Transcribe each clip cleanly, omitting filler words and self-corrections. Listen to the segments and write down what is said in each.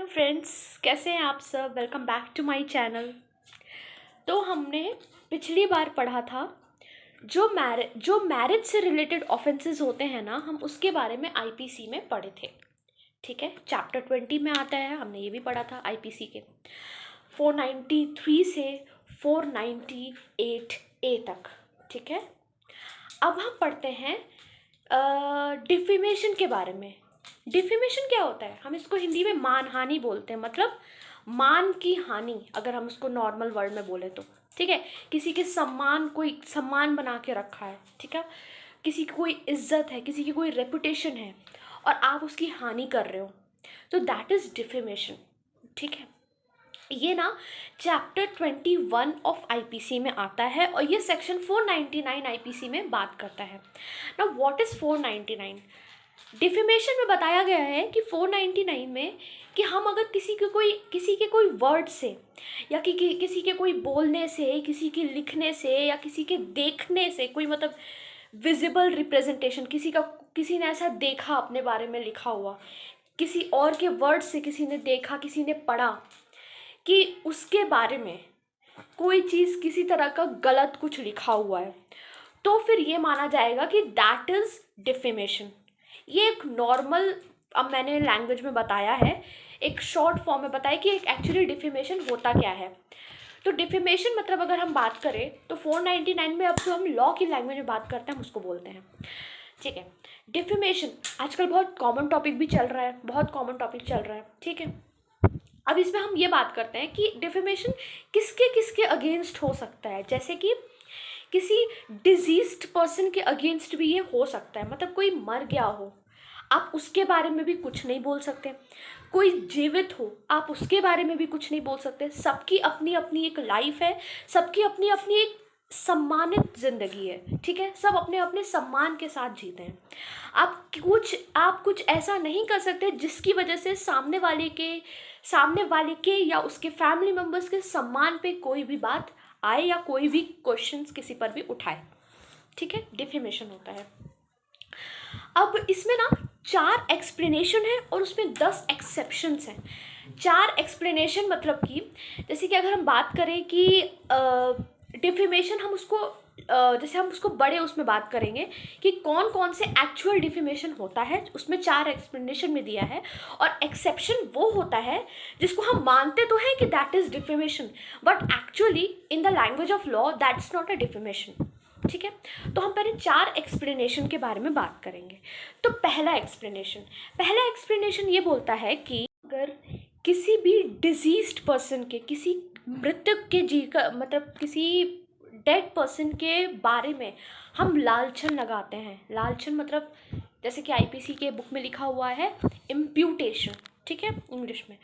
Hello friends, कैसे हैं आप सब। Welcome back to my channel. तो हमने पिछली बार पढ़ा था जो मैरिज से रिलेटेड ऑफेंसेस होते हैं ना, हम उसके बारे में आईपीसी में पढ़े थे। ठीक है, चैप्टर 20 में आता है, हमने ये भी पढ़ा था आईपीसी के 493 से 498 ए तक। ठीक है, अब हम पढ़ते हैं डिफेमेशन के बारे में। डिफेमेशन क्या होता है? हम इसको हिंदी में मानहानि बोलते हैं, मतलब मान की हानि, अगर हम उसको नॉर्मल वर्ड में बोले तो। ठीक है, किसी के सम्मान, कोई सम्मान बना के रखा है, ठीक है, किसी की कोई इज्जत है, किसी की कोई रेपुटेशन है और आप उसकी हानि कर रहे हो, तो दैट इज डिफेमेशन। ठीक है, ये ना चैप्टर 21 ऑफ आईपीसी में आता है और ये सेक्शन 499 आईपीसी में बात करता है ना। What is 499? डिफेमेशन में बताया गया है कि 499 में कि हम अगर किसी के कोई वर्ड से या किसी के कोई बोलने से, किसी के लिखने से या किसी के देखने से, कोई मतलब विजिबल रिप्रेजेंटेशन, किसी ने ऐसा देखा अपने बारे में लिखा हुआ, किसी और के वर्ड से किसी ने देखा, किसी ने पढ़ा कि उसके बारे में कोई चीज़, किसी तरह का गलत कुछ लिखा हुआ है, तो फिर ये माना जाएगा कि दैट इज़ डिफेमेशन। ये एक नॉर्मल, अब मैंने लैंग्वेज में बताया है, एक शॉर्ट फॉर्म में बताया कि एक एक्चुअली डिफेमेशन होता क्या है। तो डिफेमेशन मतलब अगर हम बात करें तो 499 में अब जो हम लॉ की लैंग्वेज में बात करते हैं हम उसको बोलते हैं। ठीक है, डिफेमेशन आजकल बहुत कॉमन टॉपिक भी चल रहा है, बहुत कॉमन टॉपिक चल रहा है। ठीक है, अब इसमें हम ये बात करते हैं कि डिफेमेशन किसके किसके अगेंस्ट हो सकता है। जैसे कि किसी डिजीज्ड पर्सन के अगेंस्ट भी ये हो सकता है, मतलब कोई मर गया हो, आप उसके बारे में भी कुछ नहीं बोल सकते। कोई जीवित हो, आप उसके बारे में भी कुछ नहीं बोल सकते। सबकी अपनी अपनी एक लाइफ है, सबकी अपनी अपनी एक सम्मानित जिंदगी है। ठीक है, सब अपने अपने सम्मान के साथ जीते हैं। आप कुछ ऐसा नहीं कर सकते जिसकी वजह से सामने वाले के या उसके फैमिली मेम्बर्स के सम्मान पे कोई भी बात आए या कोई भी क्वेश्चंस किसी पर भी उठाए। ठीक है, डिफेमेशन होता है। अब इसमें ना 4 एक्सप्लेनेशन है और उसमें 10 एक्सेप्शंस हैं। 4 एक्सप्लेनेशन मतलब कि जैसे कि अगर हम बात करें कि डिफेमेशन हम उसको जैसे हम उसको बड़े उसमें बात करेंगे कि कौन कौन से एक्चुअल डिफेमेशन होता है, उसमें 4 एक्सप्लेनेशन में दिया है। और एक्सेप्शन वो होता है जिसको हम मानते तो हैं कि that is defamation, but actually in the language of law that's not a defamation. ठीक है, तो हम पहले 4 एक्सप्लेनेशन के बारे में बात करेंगे। तो पहला एक्सप्लेनेशन ये बोलता है कि अगर किसी भी डिजीज्ड पर्सन के, किसी मृतक के जी का मतलब किसी डेड पर्सन के बारे में हम लालछन लगाते हैं। लालछन मतलब जैसे कि आईपीसी के बुक में लिखा हुआ है इम्प्यूटेशन। ठीक है, इंग्लिश में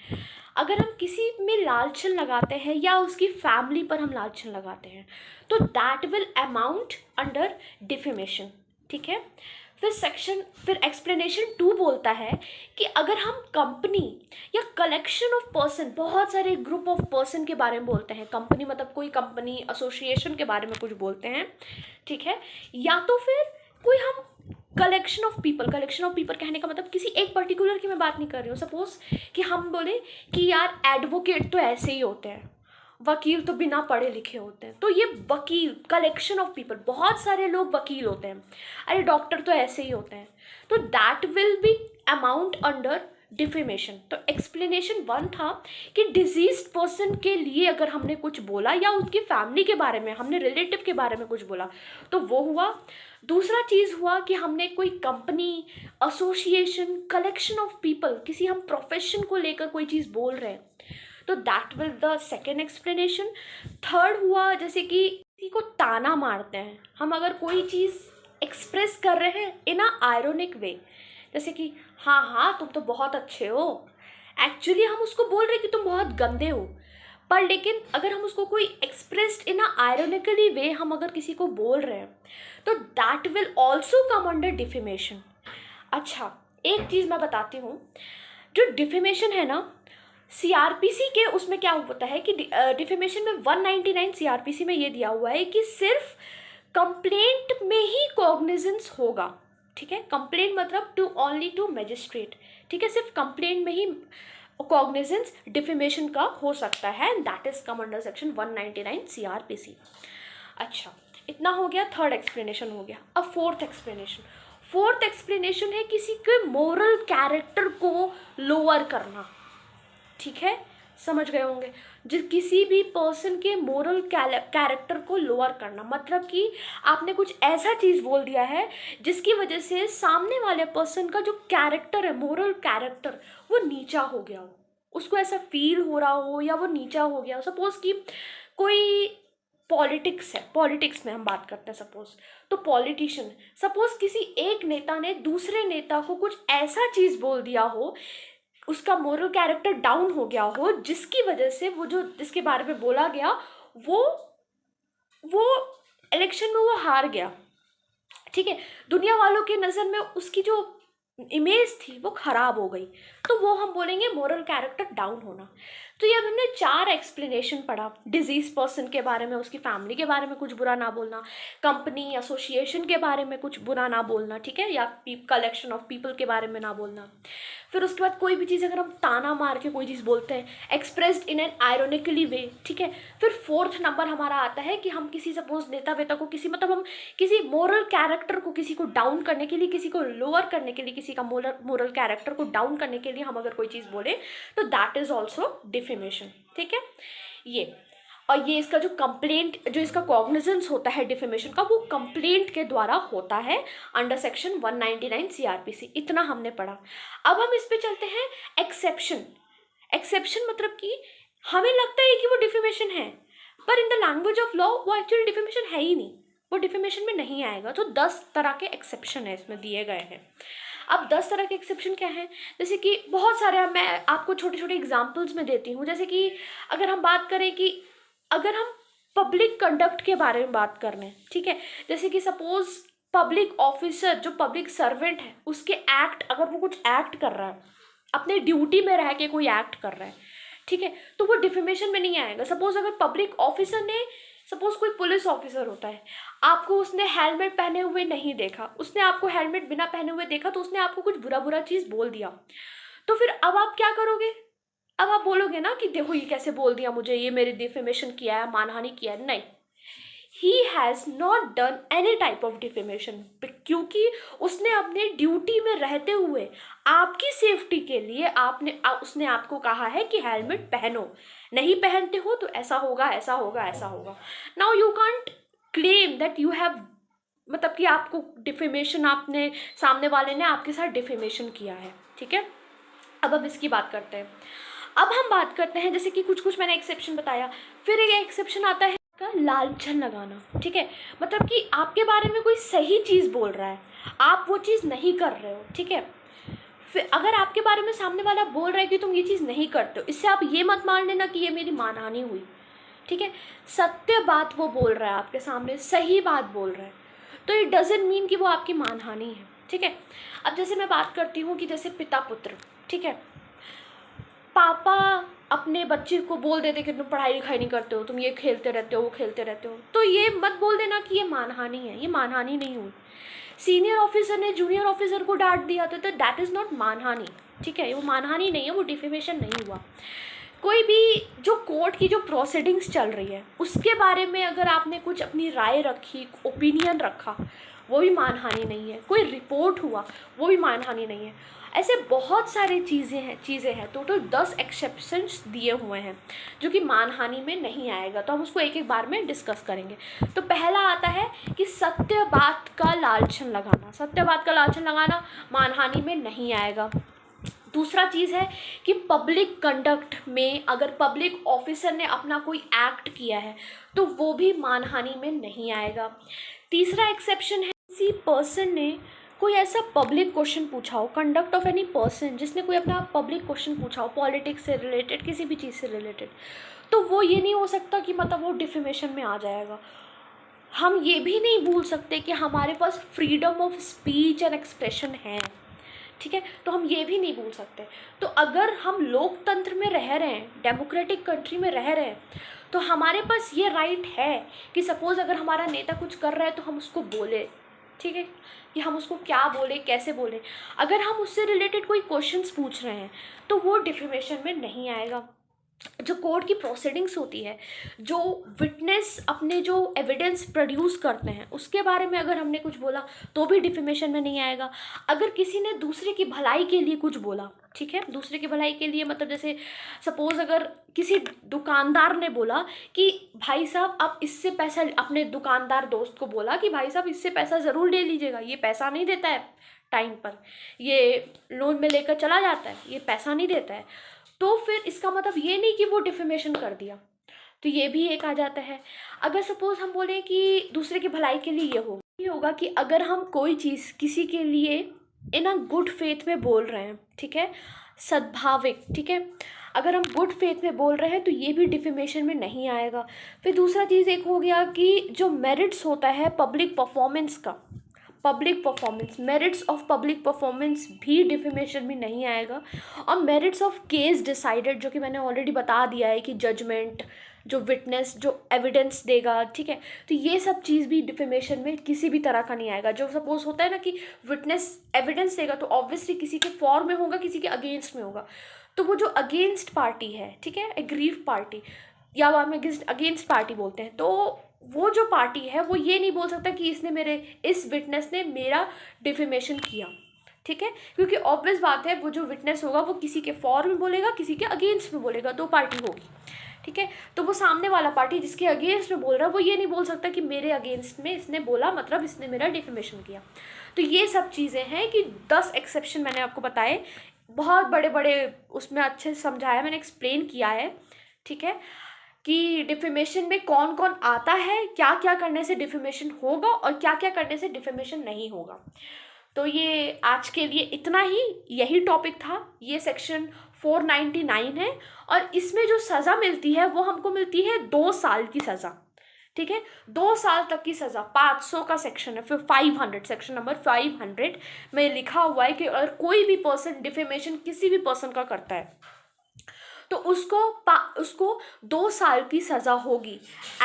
अगर हम किसी में लालछन लगाते हैं या उसकी फैमिली पर हम लालछन लगाते हैं तो that will amount under defamation. ठीक है, फिर एक्सप्लेनेशन 2 बोलता है कि अगर हम कंपनी या कलेक्शन ऑफ पर्सन, बहुत सारे ग्रुप ऑफ पर्सन के बारे में बोलते हैं, कंपनी मतलब कोई कंपनी एसोसिएशन के बारे में कुछ बोलते हैं, ठीक है, या तो फिर कोई हम कलेक्शन ऑफ पीपल कहने का मतलब किसी एक पर्टिकुलर की मैं बात नहीं कर रही हूँ। सपोज कि हम बोले कि यार एडवोकेट तो ऐसे ही होते हैं, वकील तो बिना पढ़े लिखे होते हैं, तो ये वकील, कलेक्शन ऑफ पीपल, बहुत सारे लोग वकील होते हैं, अरे डॉक्टर तो ऐसे ही होते हैं, तो that will be amount under defamation. तो एक्सप्लेनेशन 1 था कि डिजीज्ड पर्सन के लिए अगर हमने कुछ बोला या उनकी फैमिली के बारे में, हमने रिलेटिव के बारे में कुछ बोला तो वो हुआ। दूसरा चीज़ हुआ कि हमने कोई company, association, collection of people, किसी हम प्रोफेशन को लेकर कोई चीज़ बोल रहे हैं तो that will the second explanation. Third हुआ जैसे कि किसी को ताना मारते हैं, हम अगर कोई चीज़ एक्सप्रेस कर रहे हैं इन अ आयरोनिक वे, जैसे कि हाँ हाँ तुम तो बहुत अच्छे हो, एक्चुअली हम उसको बोल रहे हैं कि तुम बहुत गंदे हो, पर लेकिन अगर हम उसको कोई एक्सप्रेस्ड इन अ आयरोनिकली वे हम अगर किसी को बोल रहे हैं तो that will also come under defamation. अच्छा, एक चीज़ मैं बताती हूँ, जो डिफेमेशन है ना सीआरपीसी के, उसमें क्या होता है कि डिफेमेशन में 199 सीआरपीसी में ये दिया हुआ है कि सिर्फ कंप्लेंट में ही कॉग्निजेंस होगा। ठीक है, कंप्लेंट मतलब ओनली टू मैजिस्ट्रेट। ठीक है, सिर्फ कंप्लेंट में ही कॉग्निजेंस डिफेमेशन का हो सकता है, and that is come under section 199 CRPC। अच्छा, इतना हो गया, थर्ड एक्सप्लेनेशन हो गया। अब फोर्थ एक्सप्लेनेशन है किसी के मोरल कैरेक्टर को लोअर करना। ठीक है, समझ गए होंगे, जिस किसी भी पर्सन के मोरल कैरेक्टर को लोअर करना, मतलब कि आपने कुछ ऐसा चीज़ बोल दिया है जिसकी वजह से सामने वाले पर्सन का जो कैरेक्टर है, मोरल कैरेक्टर, वो नीचा हो गया हो, उसको ऐसा फील हो रहा हो या वो नीचा हो गया हो। सपोज कि कोई पॉलिटिक्स है, पॉलिटिक्स में हम बात करते हैं सपोज, तो पॉलिटिशियन, सपोज किसी एक नेता ने दूसरे नेता को कुछ ऐसा चीज़ बोल दिया हो, उसका मोरल कैरेक्टर डाउन हो गया हो, जिसकी वजह से वो जो जिसके बारे में बोला गया वो इलेक्शन में वो हार गया। ठीक है, दुनिया वालों के नज़र में उसकी जो इमेज थी वो खराब हो गई, तो वो हम बोलेंगे मोरल कैरेक्टर डाउन होना। तो ये अब हमने 4 एक्सप्लेनेशन पढ़ा। डिजीज पर्सन के बारे में, उसकी फैमिली के बारे में कुछ बुरा ना बोलना, कंपनी एसोसिएशन के बारे में कुछ बुरा ना बोलना, ठीक है, या कलेक्शन ऑफ पीपल के बारे में ना बोलना। फिर उसके बाद कोई भी चीज़ अगर हम ताना मार के कोई चीज़ बोलते हैं, एक्सप्रेस्ड इन एन आयरोनिकली वे, ठीक है। फिर 4th नंबर हमारा आता है कि हम किसी सपोज नेता वेता को किसी, मतलब हम किसी मोरल कैरेक्टर को किसी को डाउन करने के लिए, किसी को लोअर करने के लिए, किसी का मोरल कैरेक्टर को डाउन करने के लिए हम अगर कोई चीज़ बोले तो दैट इज ऑल्सो डिफेमेशन। ठीक है, ये और ये इसका जो कंप्लेंट, जो इसका कॉग्निजेंस होता है डिफेमेशन का, वो कंप्लेंट के द्वारा होता है अंडर सेक्शन 199 CRPC। इतना हमने पढ़ा। अब हम इस पे चलते हैं एक्सेप्शन। एक्सेप्शन मतलब कि हमें लगता है कि वो डिफेमेशन है, पर in the language of law वो एक्चुअली डिफेमेशन है ही नहीं, वो डिफेमेशन में नहीं आएगा। तो 10 तरह के एक्सेप्शन है इसमें दिए गए हैं। अब 10 तरह के एक्सेप्शन क्या हैं, जैसे कि बहुत सारे, मैं आपको छोटे छोटे एग्जाम्पल्स में देती हूँ। जैसे कि अगर हम बात करें कि अगर हम पब्लिक कंडक्ट के बारे में बात कर रहे हैं, ठीक है, जैसे कि सपोज पब्लिक ऑफिसर, जो पब्लिक सर्वेंट है, उसके एक्ट, अगर वो कुछ एक्ट कर रहा है, अपने ड्यूटी में रह के कोई एक्ट कर रहा है, ठीक है, तो वो डिफेमेशन में नहीं आएगा। सपोज अगर पब्लिक ऑफिसर ने, सपोज कोई पुलिस ऑफिसर होता है, आपको उसने हेलमेट पहने हुए नहीं देखा, उसने आपको हेलमेट बिना पहने हुए देखा, तो उसने आपको कुछ बुरा बुरा चीज़ बोल दिया, तो फिर अब आप क्या करोगे? अब आप बोलोगे ना कि देखो ये कैसे बोल दिया मुझे, ये मेरी डिफेमेशन किया है, मानहानि किया है। नहीं, he has not done any type of defamation, क्योंकि उसने अपने ड्यूटी में रहते हुए आपकी सेफ्टी के लिए उसने आपको कहा है कि हेलमेट पहनो, नहीं पहनते हो तो ऐसा होगा, ऐसा होगा, ऐसा होगा। Now you can't claim that you have, मतलब कि आपको डिफेमेशन, आपने, सामने वाले ने आपके साथ डिफेमेशन किया है। ठीक है, अब हम इसकी बात करते हैं। अब हम बात करते हैं, जैसे कि कुछ कुछ मैंने एक्सेप्शन बताया, फिर एक एक्सेप्शन आता है का लांछन लगाना। ठीक है, मतलब कि आपके बारे में कोई सही चीज़ बोल रहा है, आप वो चीज़ नहीं कर रहे हो। ठीक है, फिर अगर आपके बारे में सामने वाला बोल रहा है कि तुम ये चीज़ नहीं करते हो, इससे आप ये मत मान लेना कि ये मेरी मानहानि हुई। ठीक है, सत्य बात वो बोल रहा है आपके सामने, सही बात बोल रहा है, तो इट डजेंट मीन कि वो आपकी मानहानि है। ठीक है, अब जैसे मैं बात करती हूँ कि जैसे पिता पुत्र, ठीक है, पापा अपने बच्चे को बोल देते कि तुम पढ़ाई लिखाई नहीं करते हो, तुम ये खेलते रहते हो, वो खेलते रहते हो, तो ये मत बोल देना कि ये मानहानि है, ये मानहानि नहीं हुई। सीनियर ऑफिसर ने जूनियर ऑफिसर को डांट दिया तो दैट इज़ नॉट मानहानि। ठीक है, वो मानहानि नहीं है, वो डिफेमेशन नहीं हुआ। कोई भी जो कोर्ट की जो प्रोसीडिंग्स चल रही है उसके बारे में अगर आपने कुछ अपनी राय रखी, ओपिनियन रखा, वो भी मानहानि नहीं है। कोई रिपोर्ट हुआ, वो भी मानहानि नहीं है। ऐसे बहुत सारी चीज़ें हैं। टोटल 10 एक्सेप्शंस दिए हुए हैं जो कि मानहानि में नहीं आएगा, तो हम उसको एक एक बार में डिस्कस करेंगे। तो पहला आता है कि सत्य बात का लांछन लगाना। सत्य बात का लांछन लगाना मानहानि में नहीं आएगा। दूसरा चीज़ है कि पब्लिक कंडक्ट में अगर पब्लिक ऑफिसर ने अपना कोई एक्ट किया है तो वो भी मानहानि में नहीं आएगा। तीसरा एक्सेप्शन है, किसी पर्सन ने कोई ऐसा पब्लिक क्वेश्चन पूछा हो, कंडक्ट ऑफ एनी पर्सन, जिसने कोई अपना पब्लिक क्वेश्चन पूछा हो पॉलिटिक्स से रिलेटेड, किसी भी चीज़ से रिलेटेड, तो वो ये नहीं हो सकता कि मतलब वो डिफेमेशन में आ जाएगा। हम ये भी नहीं भूल सकते कि हमारे पास freedom of speech and expression है। ठीक है, तो हम ये भी नहीं भूल सकते। तो अगर हम लोकतंत्र में रह रहे हैं, डेमोक्रेटिक कंट्री में रह रहे हैं, तो हमारे पास ये राइट है कि सपोज़ अगर हमारा नेता कुछ कर रहा है तो हम उसको बोले, ठीक है, कि हम उसको क्या बोले, कैसे बोले। अगर हम उससे रिलेटेड कोई क्वेश्चंस पूछ रहे हैं तो वो डिफेमेशन में नहीं आएगा। जो कोर्ट की प्रोसीडिंग्स होती है, जो विटनेस अपने जो एविडेंस प्रोड्यूस करते हैं उसके बारे में अगर हमने कुछ बोला तो भी डिफेमेशन में नहीं आएगा। अगर किसी ने दूसरे की भलाई के लिए कुछ बोला, ठीक है, दूसरे की भलाई के लिए मतलब जैसे सपोज अगर किसी दुकानदार ने बोला कि भाई साहब आप इससे पैसा, अपने दुकानदार दोस्त को बोला कि भाई साहब इससे पैसा ज़रूर ले लीजिएगा, ये पैसा नहीं देता है टाइम पर, ये लोन में लेकर चला जाता है, ये पैसा नहीं देता है, तो फिर इसका मतलब ये नहीं कि वो डिफेमेशन कर दिया, तो ये भी एक आ जाता है। अगर सपोज हम बोलें कि दूसरे की भलाई के लिए ये होगा कि अगर हम कोई चीज़ किसी के लिए इन अ गुड फेथ में बोल रहे हैं, ठीक है, सद्भाविक, ठीक है, अगर हम गुड फेथ में बोल रहे हैं तो ये भी डिफेमेशन में नहीं आएगा। फिर दूसरा चीज़ एक हो गया कि जो मेरिट्स होता है पब्लिक परफॉर्मेंस का, public performance, merits of public performance भी डिफेमेशन में नहीं आएगा। और मेरिट्स ऑफ केस डिसाइडेड, जो कि मैंने ऑलरेडी बता दिया है कि जजमेंट, जो विटनेस जो एविडेंस देगा, ठीक है, तो ये सब चीज़ भी डिफेमेशन में किसी भी तरह का नहीं आएगा। जो सपोज होता है ना कि विटनेस एविडेंस देगा तो ऑब्वियसली किसी के फॉर में होगा, किसी के अगेंस्ट में होगा, तो वो जो अगेंस्ट पार्टी है, ठीक है, एग्रीव पार्टी या वो हम अगेंस्ट पार्टी बोलते हैं, तो वो जो पार्टी है वो ये नहीं बोल सकता कि इसने मेरे, इस विटनेस ने मेरा डिफेमेशन किया, ठीक है, क्योंकि ऑब्वियस बात है वो जो विटनेस होगा वो किसी के फॉर में बोलेगा, किसी के अगेंस्ट में बोलेगा, दो पार्टी होगी, ठीक है। तो वो सामने वाला पार्टी जिसके अगेंस्ट में बोल रहा है वो ये नहीं बोल सकता कि मेरे अगेंस्ट में इसने बोला मतलब इसने मेरा डिफेमेशन किया। तो ये सब चीज़ें हैं कि 10 एक्सेप्शन मैंने आपको बताए, बहुत बड़े बड़े उसमें अच्छे से समझाया, मैंने एक्सप्लेन किया है, ठीक है, कि डिफेमेशन में कौन कौन आता है, क्या क्या करने से डिफेमेशन होगा और क्या क्या करने से डिफेमेशन नहीं होगा। तो ये आज के लिए इतना ही, यही टॉपिक था। ये सेक्शन 499 है और इसमें जो सज़ा मिलती है वो हमको मिलती है 2 साल की सज़ा, ठीक है, 2 साल तक की सज़ा। 500 का सेक्शन है, फिर 500, सेक्शन नंबर 500 में लिखा हुआ है कि अगर कोई भी पर्सन डिफेमेशन किसी भी पर्सन का करता है तो उसको 2 साल की सज़ा होगी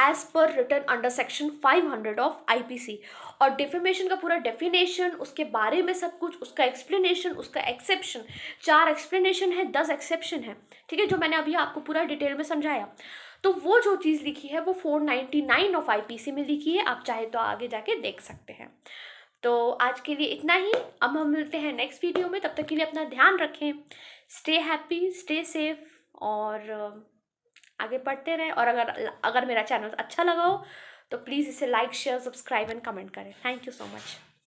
as per written under section 500 of IPC. और डिफेमेशन का पूरा डेफिनेशन, उसके बारे में सब कुछ, उसका एक्सप्लेनेशन, उसका एक्सेप्शन, 4 एक्सप्लेनेशन है, 10 एक्सेप्शन है, ठीक है, जो मैंने अभी आपको पूरा डिटेल में समझाया। तो वो जो चीज़ लिखी है वो 499 ऑफ आईपीसी में लिखी है, आप चाहे तो आगे जाके देख सकते हैं। तो आज के लिए इतना ही, अब हम मिलते हैं नेक्स्ट वीडियो में, तब तक के लिए अपना ध्यान रखें, स्टे हैप्पी, स्टे सेफ और आगे पढ़ते रहें। और अगर मेरा चैनल अच्छा लगा हो तो प्लीज़ इसे like, share, subscribe and comment करें। Thank you so much.